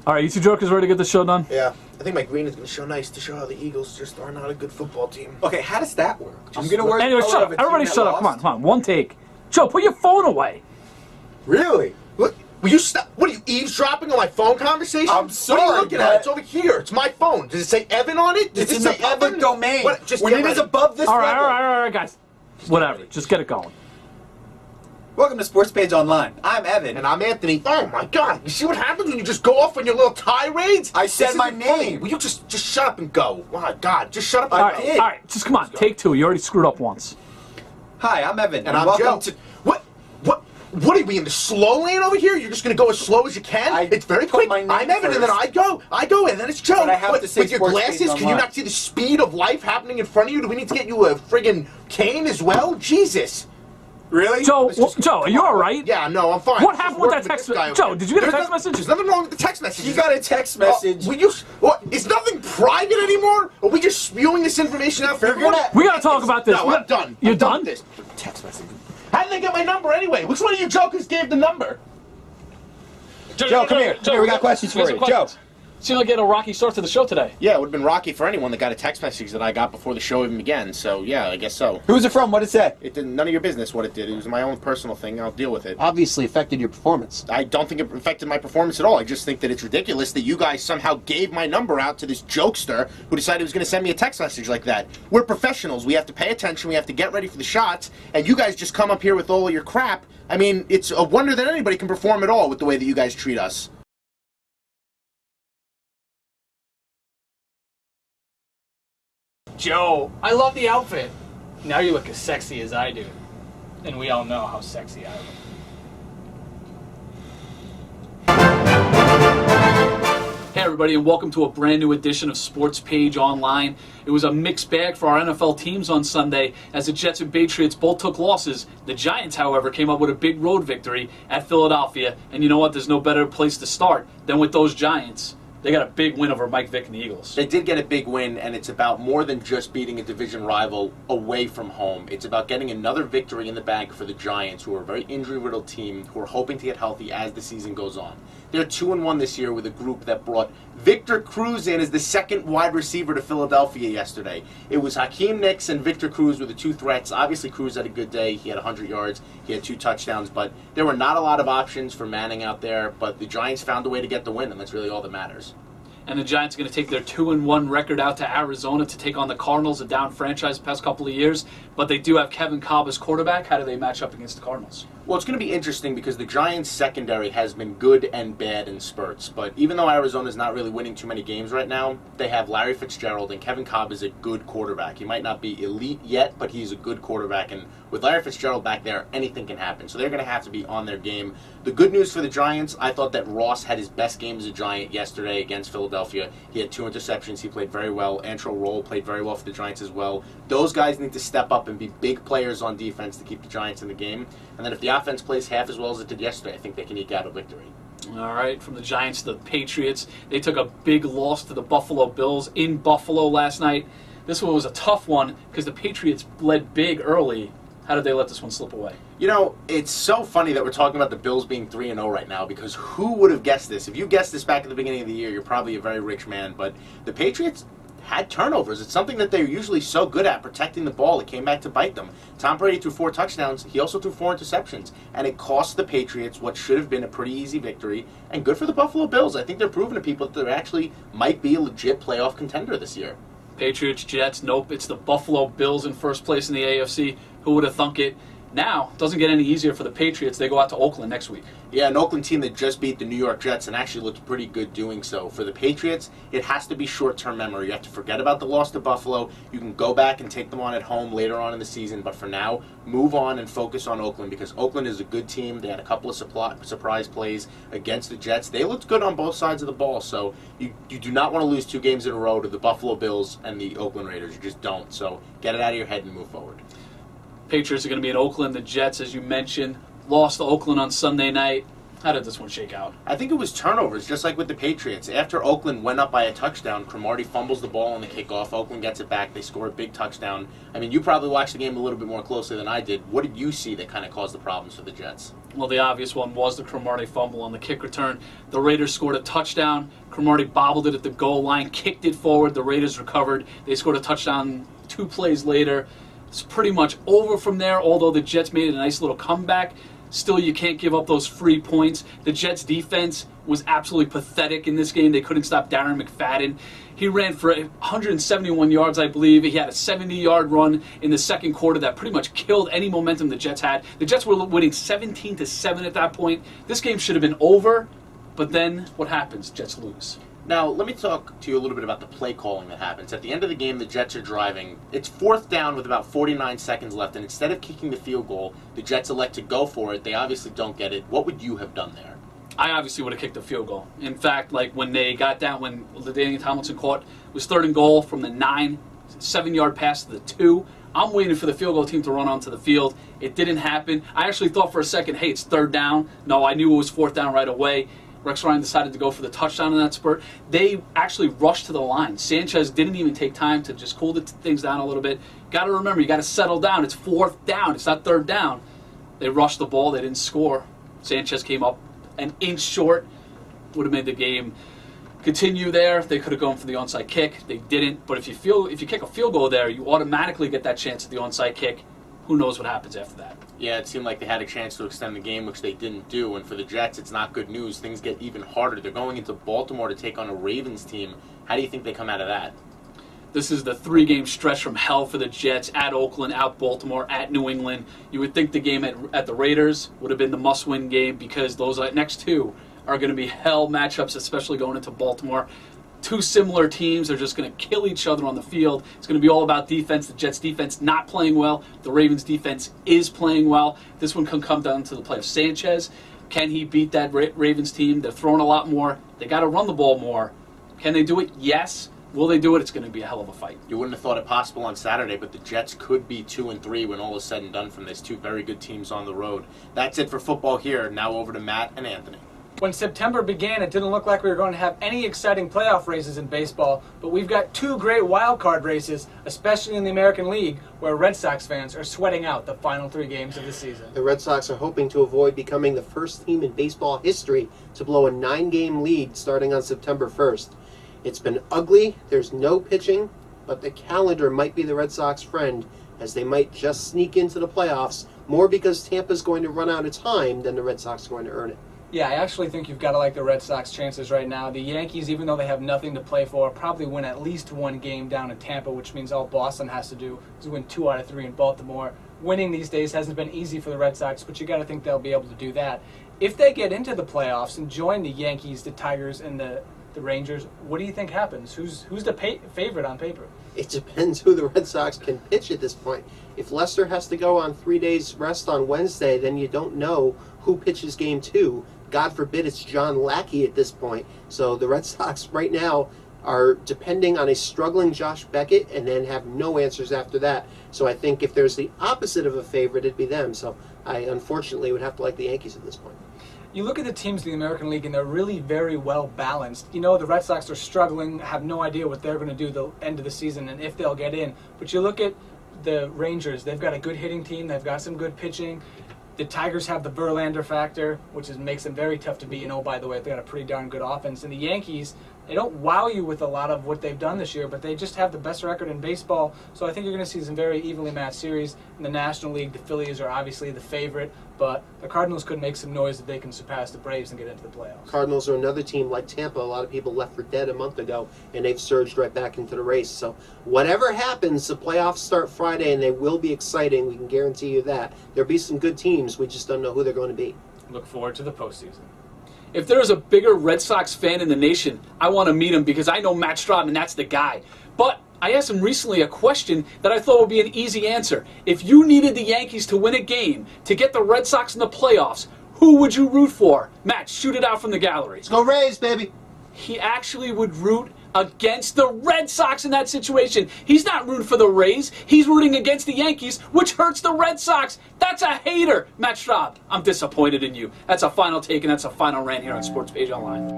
All right, you two jokers ready to get this show done? Yeah. I think my green is going to show nice to show how the Eagles just are not a good football team. Okay, how does that work? I'm going to work. Anyway, shut up. Everybody shut up. Come on. One take. Joe, put your phone away. Really? Look, will you stop? What are you, eavesdropping on my phone conversation? I'm sorry, What are you looking at? It's over here. It's my phone. Does it say Evan on it? Does It's it in say the public Evan? domain. What, just when get it is ready. above this All level. right, guys. Whatever. Just get it going. Welcome to Sports Page Online. I'm Evan. And I'm Anthony. Oh my God! You see what happens when you just go off on your little tirades? I said This my isn't funny. name. Will you just shut up and go? Oh my God! Just shut up and All go. right, all right. Just come on. Take two. You already screwed up once. Hi, I'm Evan. And I'm welcome Joe. to... What are we in the slow lane over here? You're just gonna go as slow as you can? It's very put quick. my name I'm Evan, and then first. I go, and then it's Joe. But I have to say with your Sports Page glasses, can you Online. not see the speed of life happening in front of you? Do we need to get you a friggin' cane as well? Jesus. Really? Joe, Joe, are you all right? Yeah, no, I'm fine. What happened with that text message? Joe, did you get a text message? There's nothing wrong with the text message. You got a text message. Is nothing private anymore? Are we just spewing this information out for everyone? We gotta talk about this. No, I'm done. You're I'm done? with this text message. How did they get my number anyway? Which one of you jokers gave the number? Joe, come here. Come here. We got questions for you. Joe. Seemed like you had a rocky start to the show today. Yeah, it would have been rocky for anyone that got a text message that I got before the show even began. So, yeah, I guess so. Who's it from? What did it say? It did none of your business what it did. It was my own personal thing. I'll deal with it. Obviously affected your performance. I don't think it affected my performance at all. I just think that it's ridiculous that you guys somehow gave my number out to this jokester who decided he was going to send me a text message like that. We're professionals. We have to pay attention. We have to get ready for the shots. And you guys just come up here with all of your crap. I mean, it's a wonder that anybody can perform at all with the way that you guys treat us. Joe, I love the outfit. Now you look as sexy as I do. And we all know how sexy I look. Hey everybody, and welcome to a brand new edition of Sports Page Online. It was a mixed bag for our NFL teams on Sunday as the Jets and Patriots both took losses. The Giants, however, came up with a big road victory at Philadelphia. And you know what? There's no better place to start than with those Giants. They got a big win over Mike Vick and the Eagles. They did get a big win, and it's about more than just beating a division rival away from home. It's about getting another victory in the bag for the Giants, who are a very injury-riddled team, who are hoping to get healthy as the season goes on. They're 2-1 this year with a group that brought Victor Cruz in as the second wide receiver to Philadelphia yesterday. It was Hakeem Nicks and Victor Cruz were the two threats. Obviously, Cruz had a good day. He had 100 yards. He had 2 touchdowns, but there were not a lot of options for Manning out there, but the Giants found a way to get the win, and that's really all that matters. And the Giants are going to take their 2-1 record out to Arizona to take on the Cardinals, a down franchise the past couple of years. But they do have Kevin Kolb as quarterback. How do they match up against the Cardinals? Well, it's going to be interesting because the Giants' secondary has been good and bad in spurts. But even though Arizona's not really winning too many games right now, they have Larry Fitzgerald, and Kevin Kolb is a good quarterback. He might not be elite yet, but he's a good quarterback. And with Larry Fitzgerald back there, anything can happen. So they're going to have to be on their game. The good news for the Giants, I thought that Ross had his best game as a Giant yesterday against Philadelphia. He had 2 interceptions. He played very well. Antro Roll played very well for the Giants as well. Those guys need to step up and be big players on defense to keep the Giants in the game. And then if the offense plays half as well as it did yesterday, I think they can eke out a victory. All right, from the Giants to the Patriots. They took a big loss to the Buffalo Bills in Buffalo last night. This one was a tough one because the Patriots led big early. How did they let this one slip away? You know, it's so funny that we're talking about the Bills being 3-0 right now because who would have guessed this? If you guessed this back at the beginning of the year, you're probably a very rich man. But the Patriots had turnovers. It's something that they're usually so good at, protecting the ball. It came back to bite them. Tom Brady threw 4 touchdowns. He also threw 4 interceptions. And it cost the Patriots what should have been a pretty easy victory. And good for the Buffalo Bills. I think they're proving to people that they actually might be a legit playoff contender this year. Patriots, Jets, nope. It's the Buffalo Bills in first place in the AFC. Who would have thunk it? Now, it doesn't get any easier for the Patriots. They go out to Oakland next week. Yeah, an Oakland team that just beat the New York Jets and actually looked pretty good doing so. For the Patriots, it has to be short-term memory. You have to forget about the loss to Buffalo. You can go back and take them on at home later on in the season, but for now, move on and focus on Oakland because Oakland is a good team. They had a couple of surprise plays against the Jets. They looked good on both sides of the ball, so you do not want to lose 2 games in a row to the Buffalo Bills and the Oakland Raiders. You just don't. So get it out of your head and move forward. Patriots are going to be in Oakland. The Jets, as you mentioned, lost to Oakland on Sunday night. How did this one shake out? I think it was turnovers, just like with the Patriots. After Oakland went up by a touchdown, Cromartie fumbles the ball on the kickoff. Oakland gets it back. They score a big touchdown. I mean, you probably watched the game a little bit more closely than I did. What did you see that kind of caused the problems for the Jets? Well, the obvious one was the Cromartie fumble on the kick return. The Raiders scored a touchdown. Cromartie bobbled it at the goal line, kicked it forward. The Raiders recovered. They scored a touchdown 2 plays later. It's pretty much over from there, although the Jets made a nice little comeback. Still, you can't give up those free points. The Jets' defense was absolutely pathetic in this game. They couldn't stop Darren McFadden. He ran for 171 yards, I believe. He had a 70-yard run in the second quarter that pretty much killed any momentum the Jets had. The Jets were winning 17-7 at that point. This game should have been over, but then what happens? Jets lose. Now, let me talk to you a little bit about the play calling that happens. At the end of the game, the Jets are driving. It's 4th down with about 49 seconds left, and instead of kicking the field goal, the Jets elect to go for it. They obviously don't get it. What would you have done there? I obviously would have kicked the field goal. In fact, like when they got down, when Daniel Tomlinson caught, it was 3rd and goal from the 7-yard pass to the 2. I'm waiting for the field goal team to run onto the field. It didn't happen. I actually thought for a second, hey, it's 3rd down. No, I knew it was 4th down right away. Rex Ryan decided to go for the touchdown in that spurt. They actually rushed to the line. Sanchez didn't even take time to just cool things down a little bit. Got to remember, you got to settle down. It's 4th down. It's not 3rd down. They rushed the ball. They didn't score. Sanchez came up an inch short. Would have made the game continue there. They could have gone for the onside kick. They didn't. But if you kick a field goal there, you automatically get that chance at the onside kick. Who knows what happens after that? Yeah, it seemed like they had a chance to extend the game, which they didn't do. And for the Jets, it's not good news. Things get even harder. They're going into Baltimore to take on a Ravens team. How do you think they come out of that? This is the 3-game stretch from hell for the Jets, at Oakland, at Baltimore, at New England. You would think the game at the Raiders would have been the must-win game because those next 2 are going to be hell matchups, especially going into Baltimore. 2 similar teams are just going to kill each other on the field. It's going to be all about defense. The Jets' defense not playing well. The Ravens' defense is playing well. This one can come down to the play of Sanchez. Can he beat that Ravens team? They're throwing a lot more. They got to run the ball more. Can they do it? Yes. Will they do it? It's going to be a hell of a fight. You wouldn't have thought it possible on Saturday, but the Jets could be 2-3 when all is said and done from these 2 very good teams on the road. That's it for football here. Now over to Matt and Anthony. When September began, it didn't look like we were going to have any exciting playoff races in baseball, but we've got 2 great wild card races, especially in the American League, where Red Sox fans are sweating out the final 3 games of the season. The Red Sox are hoping to avoid becoming the first team in baseball history to blow a 9-game lead starting on September 1st. It's been ugly, there's no pitching, but the calendar might be the Red Sox friend, as they might just sneak into the playoffs, more because Tampa's going to run out of time than the Red Sox are going to earn it. Yeah, I actually think you've got to like the Red Sox chances right now. The Yankees, even though they have nothing to play for, probably win at least 1 game down in Tampa, which means all Boston has to do is win 2 out of 3 in Baltimore. Winning these days hasn't been easy for the Red Sox, but you got to think they'll be able to do that. If they get into the playoffs and join the Yankees, the Tigers, and the Rangers, what do you think happens? Who's the favorite on paper? It depends who the Red Sox can pitch at this point. If Lester has to go on 3 days rest on Wednesday, then you don't know who pitches game 2. God forbid it's John Lackey at this point. So the Red Sox right now are depending on a struggling Josh Beckett and then have no answers after that. So I think if there's the opposite of a favorite, it'd be them. So I unfortunately would have to like the Yankees at this point. You look at the teams in the American League, and they're really very well balanced. You know, the Red Sox are struggling, have no idea what they're going to do the end of the season and if they'll get in. But you look at the Rangers, they've got a good hitting team, they've got some good pitching. The Tigers have the Verlander factor, which makes them very tough to beat. And oh, by the way, they've got a pretty darn good offense. And the Yankees, they don't wow you with a lot of what they've done this year, but they just have the best record in baseball. So I think you're going to see some very evenly matched series. In the National League, the Phillies are obviously the favorite, but the Cardinals could make some noise if they can surpass the Braves and get into the playoffs. Cardinals are another team like Tampa. A lot of people left for dead a month ago, and they've surged right back into the race. So whatever happens, the playoffs start Friday, and they will be exciting. We can guarantee you that. There'll be some good teams. We just don't know who they're going to be. Look forward to the postseason. If there's a bigger Red Sox fan in the nation, I want to meet him because I know Matt Straub, and that's the guy. But I asked him recently a question that I thought would be an easy answer. If you needed the Yankees to win a game to get the Red Sox in the playoffs, who would you root for? Matt, shoot it out from the gallery. Let's go Rays, baby. He actually would root against the Red Sox in that situation. He's not rooting for the Rays. He's rooting against the Yankees, which hurts the Red Sox. That's a hater. Matt Straub, I'm disappointed in you. That's a final take, and that's a final rant here on Sports Page Online.